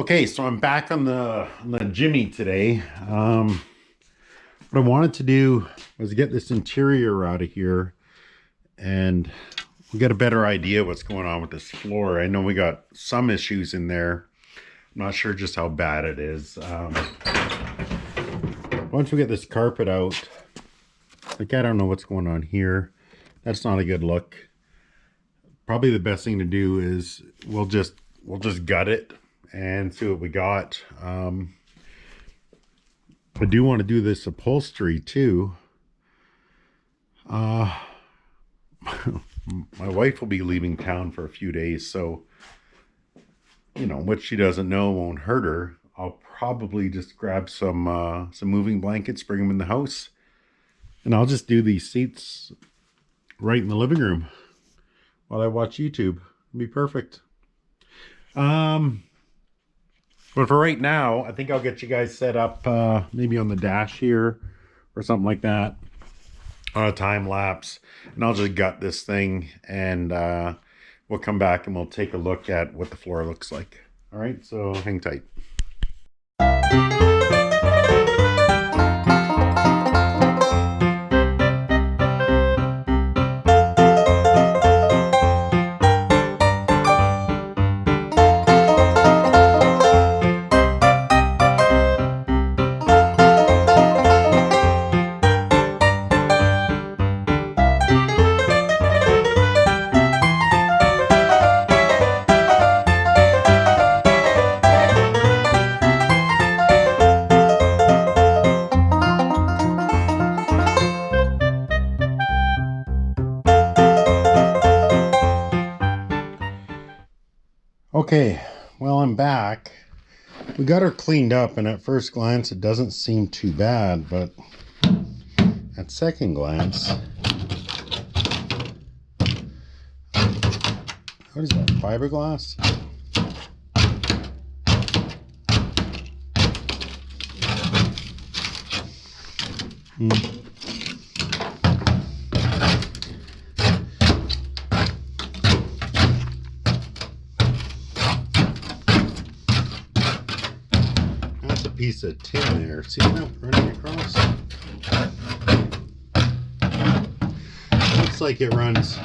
Okay, so I'm back on the Jimmy today. What I wanted to do was get this interior out of here and we'll get a better idea what's going on with this floor. I know we got some issues in there. I'm not sure just how bad it is. Once we get this carpet out, like I don't know what's going on here. That's not a good look. Probably the best thing to do is we'll just gut it and see what we got. I do want to do this upholstery too. My wife will be leaving town for a few days, so what she doesn't know won't hurt her. I'll probably just grab some moving blankets, bring them in the house, and I'll just do these seats right in the living room while I watch YouTube. It'll be perfect. But for right now, I think I'll get you guys set up maybe on the dash here or something like that on a time lapse, and I'll just gut this thing and we'll come back and we'll take a look at what the floor looks like. All right, so hang tight. Okay, well, I'm back. We got her cleaned up, and at first glance it doesn't seem too bad, but at second glance, what is that, fiberglass? That's a piece of tin there. See that running across? Looks like it runs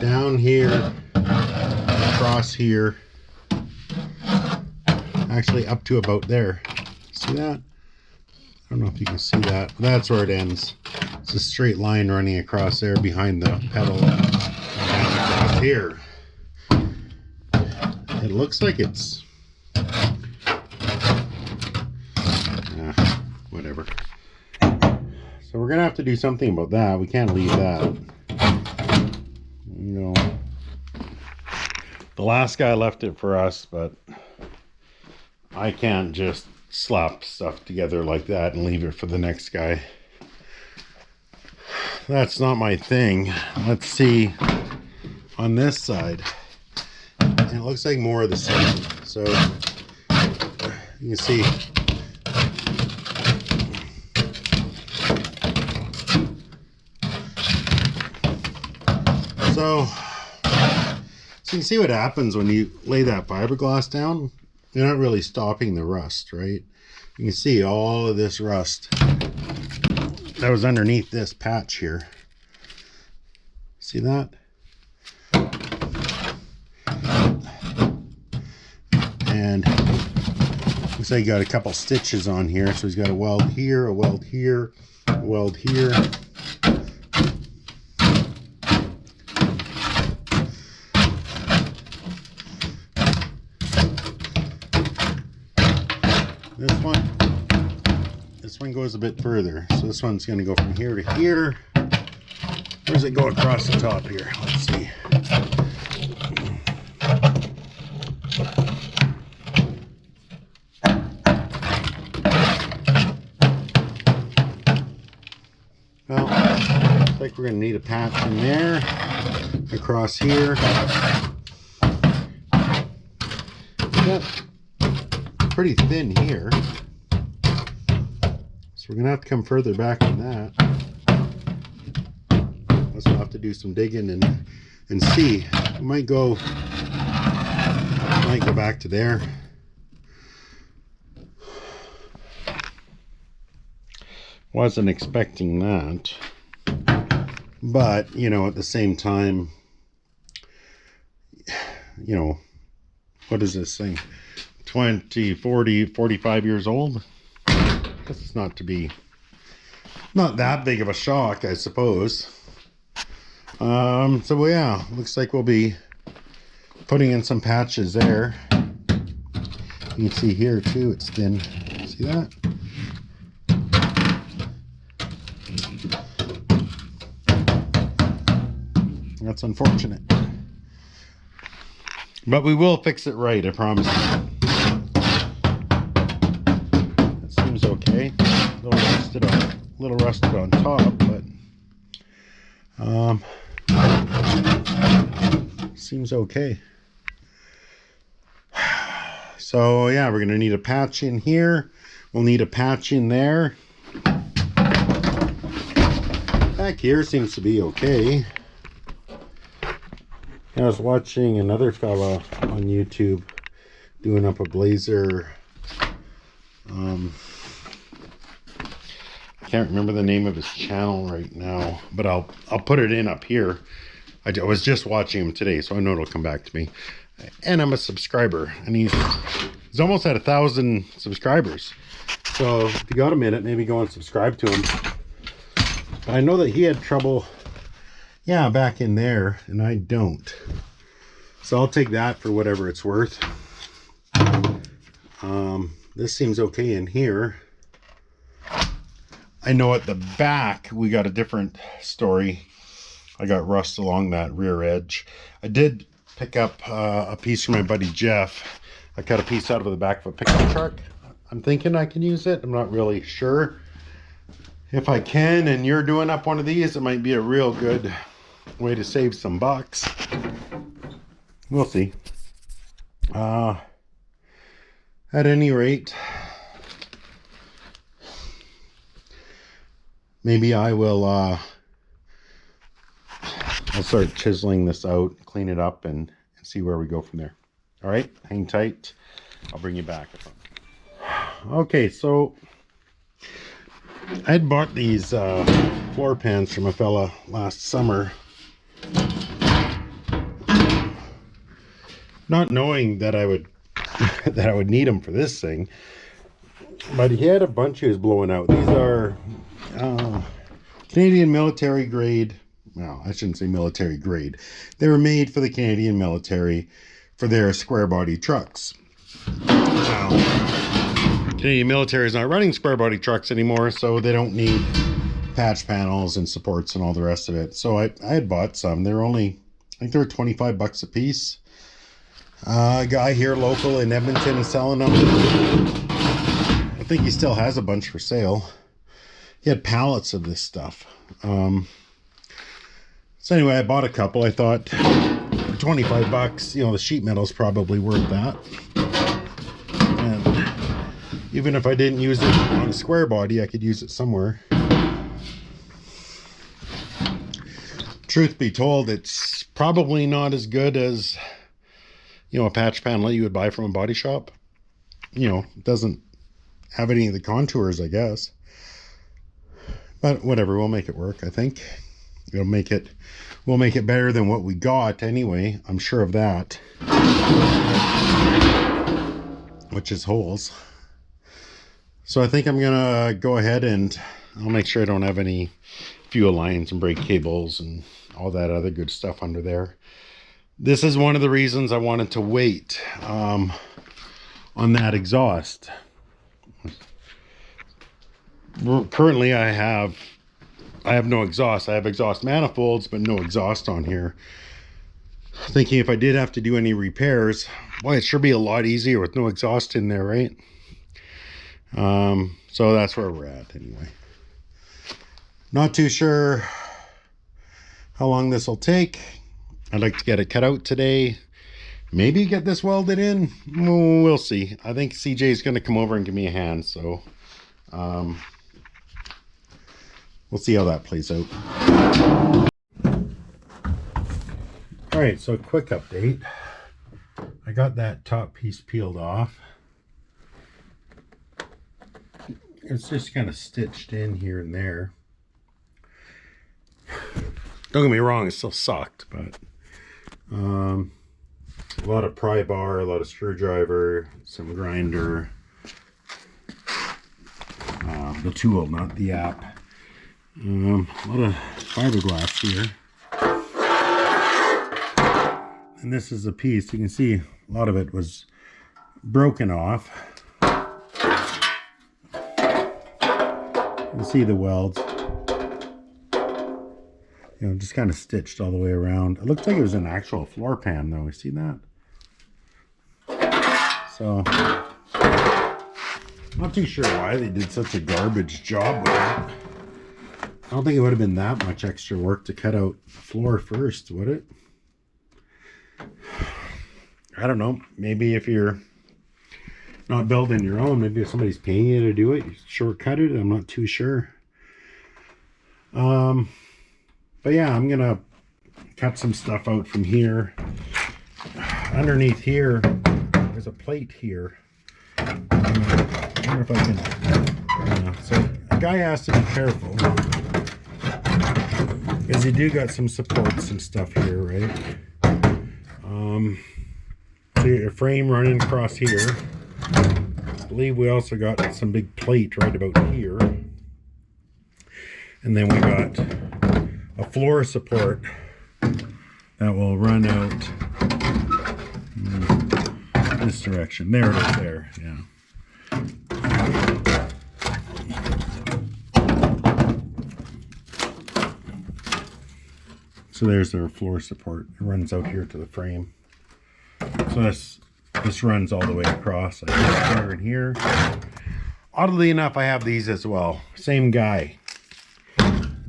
down here, across here, actually up to about there. See that? I don't know if you can see that, but that's where it ends. It's a straight line running across there behind the pedal and down across here. It looks like it's whatever. So we're gonna have to do something about that. We can't leave that. The last guy left it for us, but I can't just slap stuff together like that and leave it for the next guy. That's not my thing. Let's see on this side. And it looks like more of the same. So you can see so you can see what happens when you lay that fiberglass down. You're not really stopping the rust, right? You can see all of this rust that was underneath this patch here. See that? And looks like you got a couple stitches on here. So he's got a weld here, a weld here, a weld here. This one goes a bit further. So this one's going to go from here to here. Where does it go across the top here? Let's see. Well, looks like we're going to need a patch in there, across here. Got pretty thin here. So we're going to have to come further back than that. We'll have to do some digging and see. We might go back to there. Wasn't expecting that. But, you know, at the same time, you know, what is this thing? 20, 40, 45 years old? I guess it's not that big of a shock, I suppose. So yeah, looks like we'll be putting in some patches there. You can see here too, it's thin. See that? That's unfortunate. But we will fix it right, I promise. That seems okay. A little rusted on top, but seems okay. So yeah, we're gonna need a patch in here. We'll need a patch in there. Back here seems to be okay. I was watching another fella on YouTube doing up a blazer. I can't remember the name of his channel right now, but I'll put it in up here. I was just watching him today, so I know it'll come back to me. And I'm a subscriber, and he's almost at 1,000 subscribers. So if you got a minute, maybe go and subscribe to him. But I know that he had trouble, yeah, back in there, and I don't. So I'll take that for whatever it's worth. This seems okay in here. I know at the back we got a different story. I got rust along that rear edge. I did pick up a piece from my buddy Jeff. I cut a piece out of the back of a pickup truck. I'm thinking I can use it. I'm not really sure. If I can and you're doing up one of these, it might be a real good way to save some bucks. We'll see. At any rate, maybe I will I'll start chiseling this out, clean it up, and see where we go from there. All right, hang tight. I'll bring you back. Okay, so I had bought these floor pans from a fella last summer, not knowing that I would need them for this thing. But he had a bunch he was blowing out. These are Canadian military grade. Well, I shouldn't say military grade. They were made for the Canadian military for their square body trucks. Canadian military is not running square body trucks anymore, so they don't need patch panels and supports and all the rest of it. So I had bought some. They're only, I think they were 25 bucks a piece. A guy here local in Edmonton is selling them. I think he still has a bunch for sale. He had pallets of this stuff. So anyway, I bought a couple. I thought for 25 bucks, you know, the sheet metal's probably worth that. And even if I didn't use it on a square body, I could use it somewhere. Truth be told, it's probably not as good as, you know, a patch panel you would buy from a body shop. You know, it doesn't have any of the contours, I guess. But whatever, we'll make it work, I think. We'll make it better than what we got anyway. I'm sure of that. Which is holes. So I think I'm gonna go ahead and I'll make sure I don't have any fuel lines and brake cables and all that other good stuff under there. This is one of the reasons I wanted to wait on that exhaust. Currently I have no exhaust. I have exhaust manifolds, but no exhaust on here. Thinking if I did have to do any repairs, boy, it sure be a lot easier with no exhaust in there, right? So that's where we're at anyway. Not too sure how long this will take. I'd like to get it cut out today. Maybe get this welded in. We'll see. I think CJ is going to come over and give me a hand, so we'll see how that plays out. All right, so quick update. I got that top piece peeled off. it's just kind of stitched in here and there. Don't get me wrong, it still sucked, but a lot of pry bar, a lot of screwdriver, some grinder, the tool, not the app. A lot of fiberglass here. And this is a piece, you can see a lot of it was broken off. You can see the welds. You know, just kind of stitched all the way around. It looks like it was an actual floor pan though, you see that? So, not too sure why they did such a garbage job with it. I don't think it would have been that much extra work to cut out the floor first, would it? I don't know. Maybe if you're not building your own, maybe if somebody's paying you to do it, you shortcut it. I'm not too sure. But yeah, I'm gonna cut some stuff out from here. Underneath here, there's a plate here. I wonder if I can. So a guy has to be careful because you do got some supports and stuff here, right? So your frame running across here. I believe we also got some big plate right about here. And then we got a floor support that will run out this direction. There it is there, yeah. So there's their floor support. It runs out here to the frame. So this runs all the way across. I have here and here. Oddly enough, I have these as well. Same guy.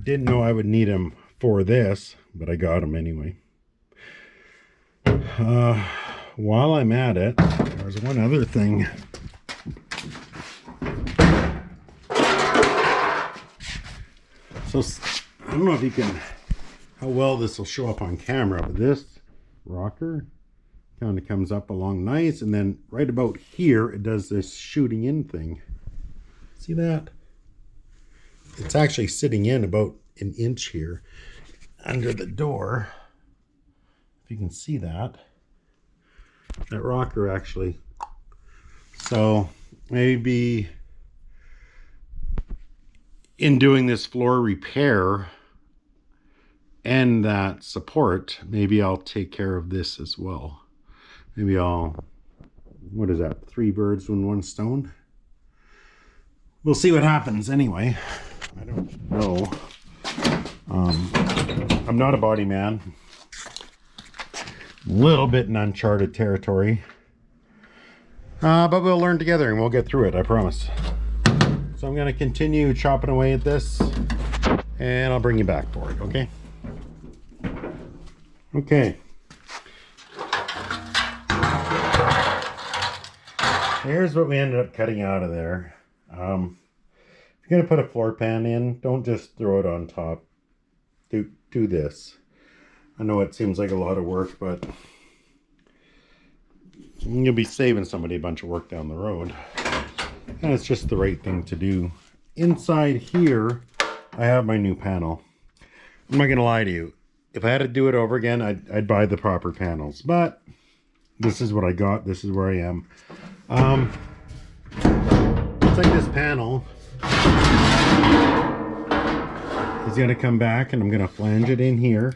Didn't know I would need them for this, but I got them anyway. While I'm at it, there's one other thing. So I don't know if you can, how well this will show up on camera, but this rocker kind of comes up along nice, and then right about here it does this shooting in thing. See that? It's actually sitting in about an inch here under the door. If you can see that. That rocker actually. So maybe in doing this floor repair and that support, maybe I'll take care of this as well. Maybe I'll, what is that? 3 birds with 1 stone? We'll see what happens anyway. I don't know. I'm not a body man. A little bit in uncharted territory. But we'll learn together and we'll get through it, I promise. So I'm going to continue chopping away at this and I'll bring you back for it, okay? Okay. Here's what we ended up cutting out of there. If you're going to put a floor pan in, don't just throw it on top. Do this. I know it seems like a lot of work, but you'll be saving somebody a bunch of work down the road. And it's just the right thing to do. Inside here, I have my new panel. I'm not going to lie to you. If I had to do it over again, I'd buy the proper panels. But this is what I got. This is where I am. Looks like this panel is going to come back, and I'm going to flange it in here.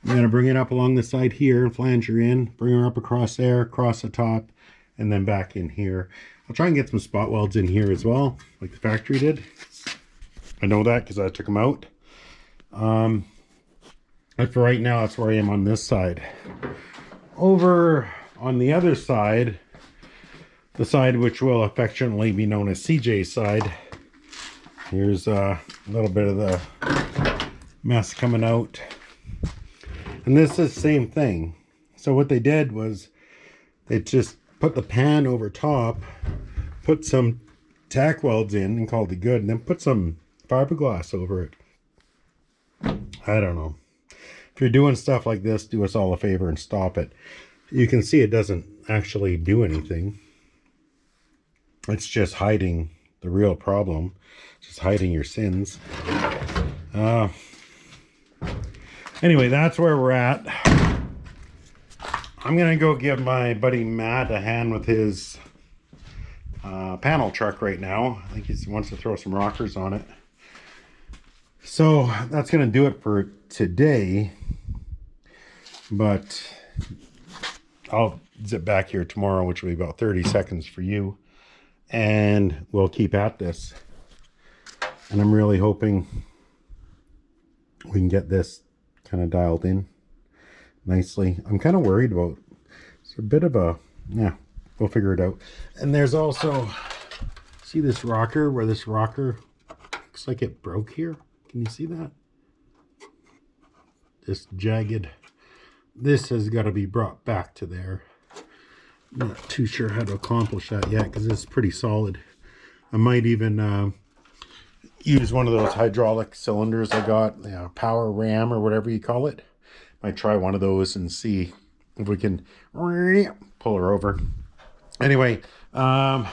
I'm going to bring it up along the side here and flange her in, bring her up across there, across the top, and then back in here. I'll try and get some spot welds in here as well, like the factory did. I know that because I took them out. But for right now, that's where I am on this side. Over on the other side, the side which will affectionately be known as CJ's side, here's a little bit of the mess coming out. And this is the same thing. So what they did was they just put the pan over top, put some tack welds in and called it good, and then put some fiberglass over it. I don't know. If you're doing stuff like this, do us all a favor and stop it. You can see it doesn't actually do anything. It's just hiding the real problem, just hiding your sins. Anyway, that's where we're at. I'm gonna go give my buddy Matt a hand with his panel truck right now. I think he wants to throw some rockers on it. So that's gonna do it for today, but I'll zip back here tomorrow, which will be about 30 seconds for you, and we'll keep at this. And I'm really hoping we can get this kind of dialed in nicely. I'm kind of worried about, it's a bit of a, yeah, we'll figure it out. And there's also, see this rocker, where this rocker looks like it broke here? Can you see that? This jagged, this has got to be brought back to there. I'm not too sure how to accomplish that yet because it's pretty solid. I might even use one of those hydraulic cylinders I got, you know, power ram or whatever you call it. Might try one of those and see if we can pull her over. Anyway, that'll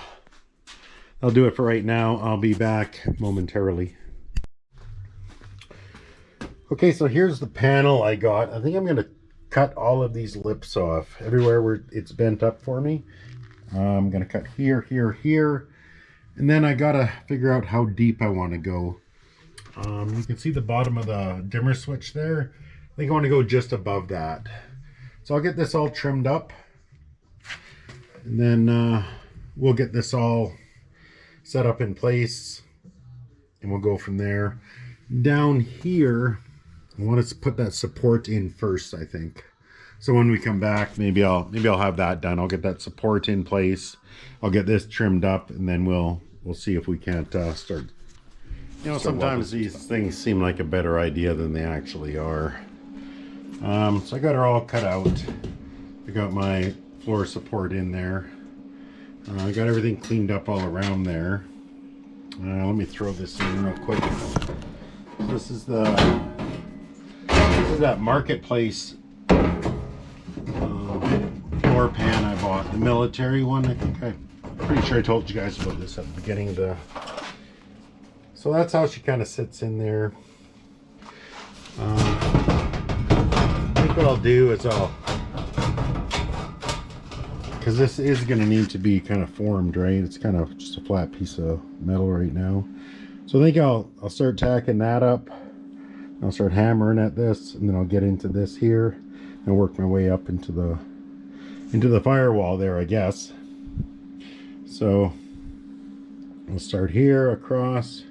do it for right now. I'll be back momentarily. Okay, so here's the panel I got. I think I'm going to cut all of these lips off everywhere where it's bent up for me. I'm going to cut here, here, here. And then I got to figure out how deep I want to go. You can see the bottom of the dimmer switch there. I think I want to go just above that. So I'll get this all trimmed up. And then we'll get this all set up in place. And we'll go from there. Down here, I want to put that support in first, I think. So when we come back, maybe I'll have that done. I'll get that support in place. I'll get this trimmed up, and then we'll see if we can't start. You know, sometimes these things seem like a better idea than they actually are. So I got her all cut out. I got my floor support in there. I got everything cleaned up all around there. Let me throw this in real quick. This is that Marketplace floor pan I bought, the military one. I'm pretty sure I told you guys about this at the beginning of the. So that's how she kind of sits in there. I think what I'll do is because this is going to need to be kind of formed, right? It's kind of just a flat piece of metal right now. So I think I'll start tacking that up. I'll start hammering at this, and then I'll get into this here and work my way up into the firewall there, I guess. So I'll start here across,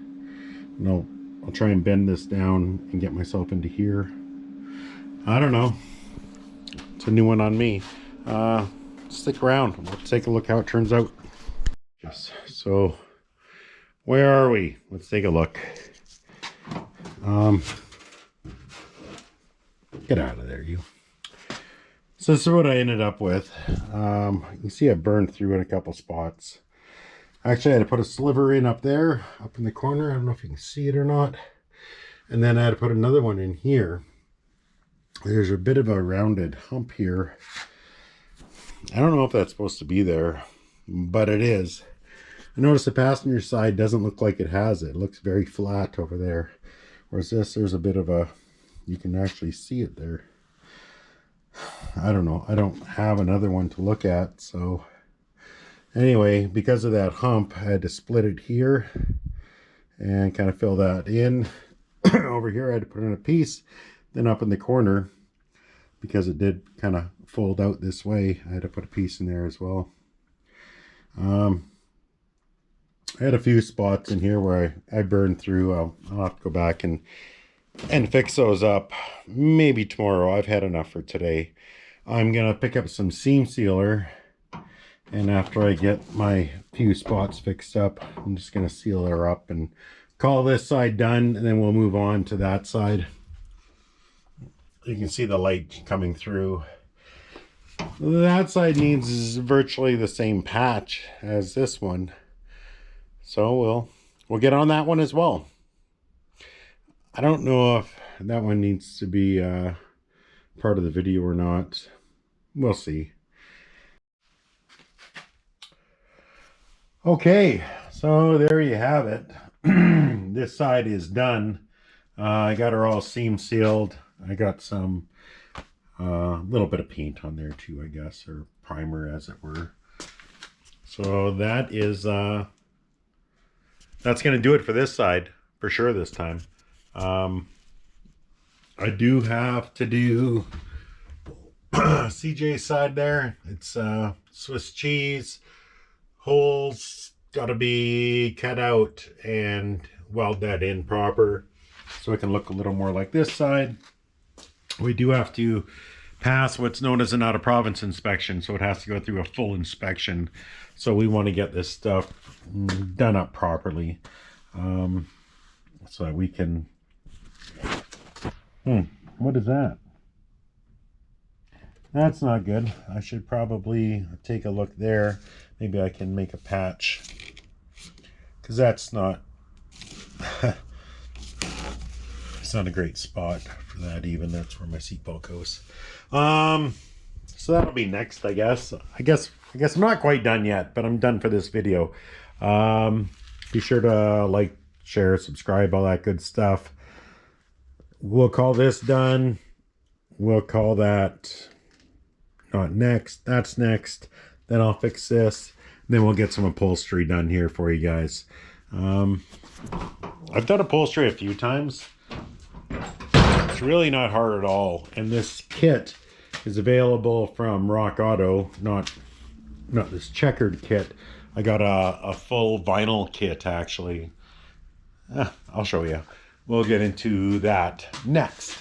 and I'll try and bend this down and get myself into here. I don't know. It's a new one on me. Stick around. Let's take a look how it turns out. Yes. So where are we? Let's take a look. Get out of there, you. So this is what I ended up with. You can see I burned through in a couple spots. Actually, I had to put a sliver in up there, up in the corner. I don't know if you can see it or not. And then I had to put another one in here. There's a bit of a rounded hump here. I don't know if that's supposed to be there, but it is. I notice the passenger side doesn't look like it has it. It looks very flat over there. Whereas this, there's a bit of a, you can actually see it there. I don't know. I don't have another one to look at. So anyway, because of that hump, I had to split it here and kind of fill that in. Over here, I had to put in a piece. Then up in the corner, because it did kind of fold out this way, I had to put a piece in there as well. I had a few spots in here where I burned through. I'll have to go back and fix those up maybe tomorrow. I've had enough for today. I'm gonna pick up some seam sealer, and after I get my few spots fixed up, I'm just gonna seal her up and call this side done, and then we'll move on to that side. You can see the light coming through. That side needs virtually the same patch as this one, so we'll get on that one as well. I don't know if that one needs to be part of the video or not. We'll see. Okay, So there you have it. This side is done. I got her all seam sealed. I got some little bit of paint on there too, I guess, or primer as it were. So that is that's gonna do it for this side for sure this time. I do have to do CJ's side there. It's Swiss cheese. Holes got to be cut out and weld that in proper so it can look a little more like this side. We do have to pass what's known as an out of province inspection, so it has to go through a full inspection. So we want to get this stuff done up properly, so that we can what is that? That's not good. I should probably take a look there. Maybe I can make a patch, because that's not it's not a great spot for that even. That's where my seatbelt goes. So that'll be next, I guess. I guess I'm not quite done yet, but I'm done for this video. Be sure to like, share, subscribe, all that good stuff. We'll call this done. We'll call that not next. That's next. Then I'll fix this. Then we'll get some upholstery done here for you guys. I've done upholstery a few times. It's really not hard at all. And this kit is available from Rock Auto, not this checkered kit. I got a full vinyl kit actually. I'll show you. We'll get into that next.